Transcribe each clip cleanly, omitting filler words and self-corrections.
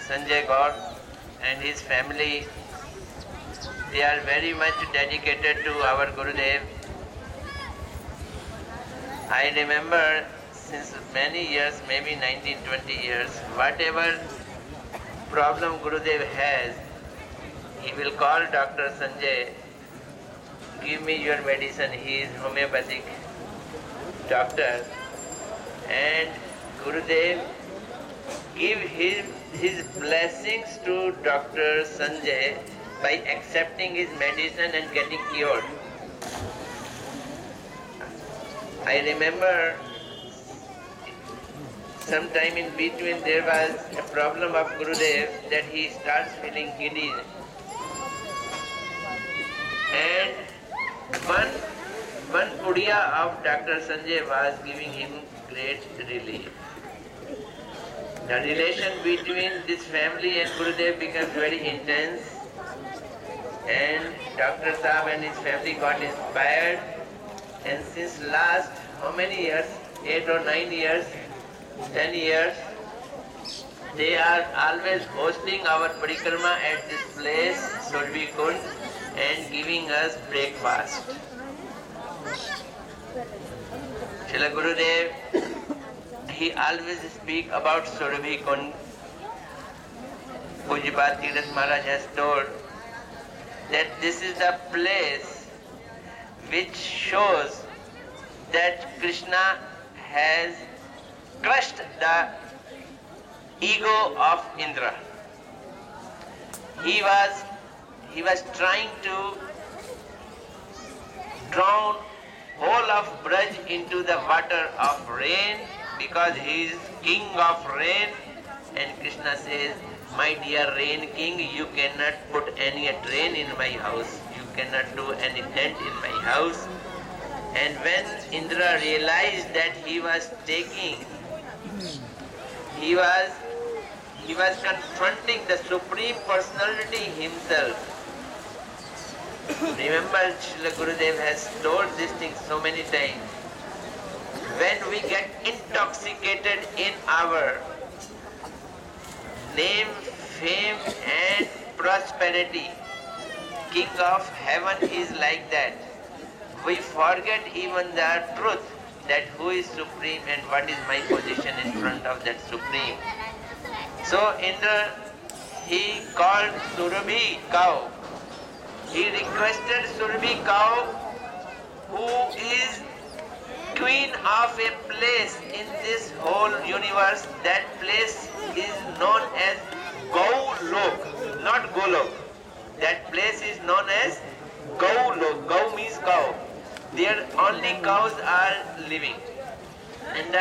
Sanjay Gaur and his family, they are very much dedicated to our Gurudev. I remember since many years, maybe 19, 20 years, whatever problem Gurudev has, he will call Dr. Sanjay, give me your medicine. He is homeopathic doctor, and Gurudev give his blessings to Dr. Sanjay by accepting his medicine and getting cured. I remember sometime in between there was a problem of Gurudev that he starts feeling giddy. And one pudiya of Dr. Sanjay was giving him great relief. The relation between this family and Gurudev becomes very intense, and Dr. Saab and his family got inspired, and since last how many years, 8 or 9 years, 10 years, they are always hosting our parikrama at this place, Surabhi Kund, and giving us breakfast. Srila Gurudev, he always speak about Surabhi Kund. Pujyapat Tirath Maharaj has told that this is the place which shows that Krishna has crushed the ego of Indra. He was trying to drown whole of Braj into the water of rain because he is king of rain, and Krishna says, my dear rain king, you cannot put any drain in my house, you cannot do any tent in my house. And when Indra realized that he was confronting the Supreme Personality himself. Remember, Srila Gurudev has told this thing so many times. When we get intoxicated in our name, fame and prosperity, King of Heaven is like that. We forget even the truth that who is Supreme and what is my position in front of that Supreme. So Indra, he called Surabhi cow. He requested Surabhi cow, who is queen of a place in this whole universe. That place is known as Gaulok, not Golok. That place is known as Gaulok. Gau means cow. There only cows are living. And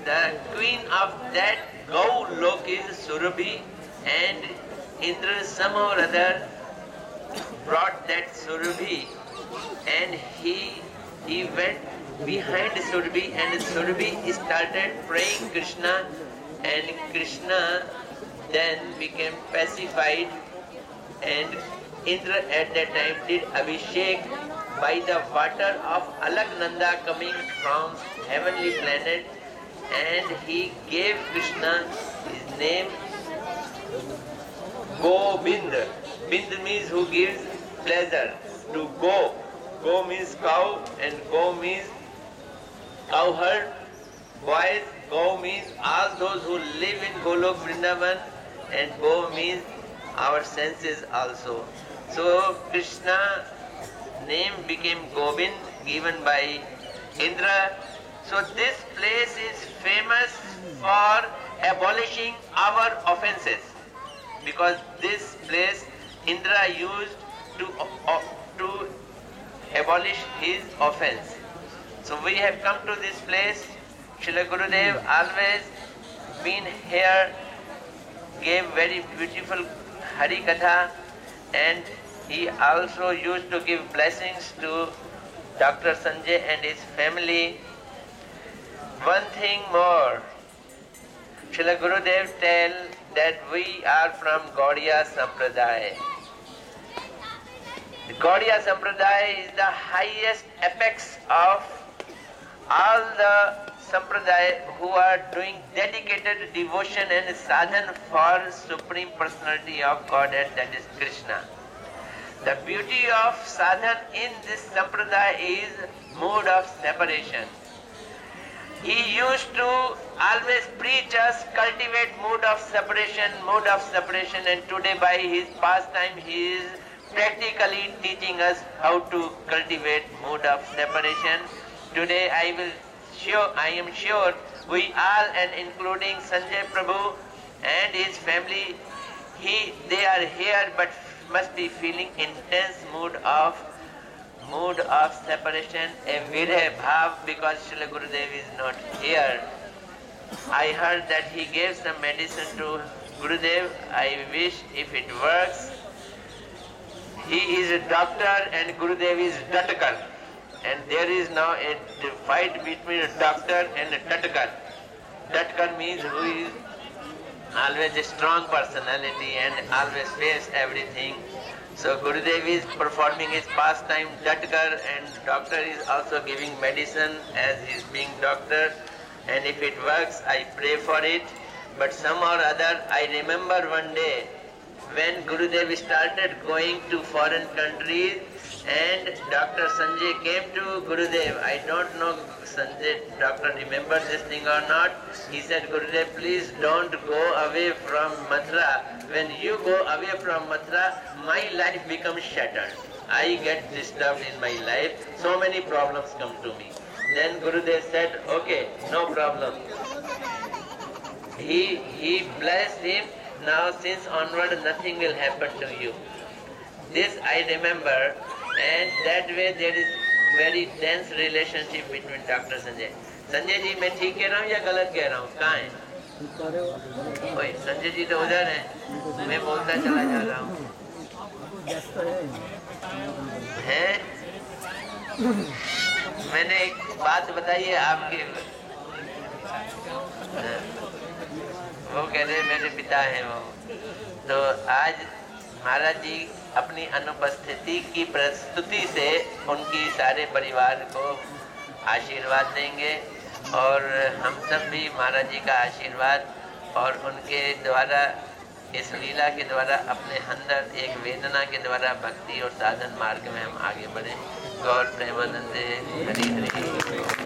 the queen of that Gaulok is Surabhi, and Indra somehow or other brought that Surabhi, and he went behind Surabhi, and Surabhi started praying Krishna, and Krishna then became pacified, and Indra at that time did Abhishek by the water of Alaknanda coming from heavenly planet, and he gave Krishna his name Gobind. Bind means who gives pleasure. To go. Go means cow, and go means cowherd. Boys, go means all those who live in Golok Vrindavan, and go means our senses also. So Krishna name became Gobind, given by Indra. So this place is famous for abolishing our offenses, because this place Indra used to abolish his offense. So we have come to this place. Srila Gurudev always been here, gave very beautiful Hari Katha, and he also used to give blessings to Dr. Sanjay and his family. One thing more, Srila Gurudev tell that we are from Gaudiya Sampradaya. The Gaudiya Sampradaya is the highest apex of all the Sampradaya who are doing dedicated devotion and sadhana for Supreme Personality of Godhead, that is Krishna. The beauty of sadhana in this Sampradaya is mood of separation. He used to always preach us, cultivate mood of separation, and today by his pastime he is practically teaching us how to cultivate mood of separation. Today I am sure we all, and including Sanjay Prabhu and his family, they are here but must be feeling intense mood of separation, a virya bhav, because Srila Gurudev is not here. I heard that he gave some medicine to Gurudev. I wish if it works. He is a doctor and Gurudev is Tatkar. And there is now a fight between a doctor and a Tatkar. Tatkar means who is always a strong personality and always face everything. So Gurudev is performing his pastime Tatkar, and doctor is also giving medicine as he is being doctor. And if it works, I pray for it. But some or other, I remember one day when Gurudev started going to foreign countries and Dr. Sanjay came to Gurudev. I don't know Sanjay, doctor remembers this thing or not. He said, Gurudev, please don't go away from Mathura. When you go away from Mathura, my life becomes shattered. I get disturbed in my life. So many problems come to me. Then Gurudev said, okay, no problem. He blessed him. Now since onward nothing will happen to you. This I remember, and that way there is very dense relationship between Dr. Sanjay. Sanjay ji मैं ठीक कह रहा हूँ या गलत कह रहा हूँ? कहाँ है? ओए संजय जी तो उधर है, मैं बोलता चला जा रहा हूँ। हैं? मैंने एक बात बताई है आपके, वो कह रहे मेरे पिता हैं वो। तो आज महाराज जी अपनी अनुपस्थिति की प्रस्तुति से उनकी सारे परिवार को आशीर्वाद देंगे, और हम सब भी महाराज जी का आशीर्वाद और उनके द्वारा इस लीला के द्वारा अपने अंदर एक वेदना के द्वारा भक्ति और साधन मार्ग में हम आगे बढ़ें। गौर प्रेमानंदे हरि हरि।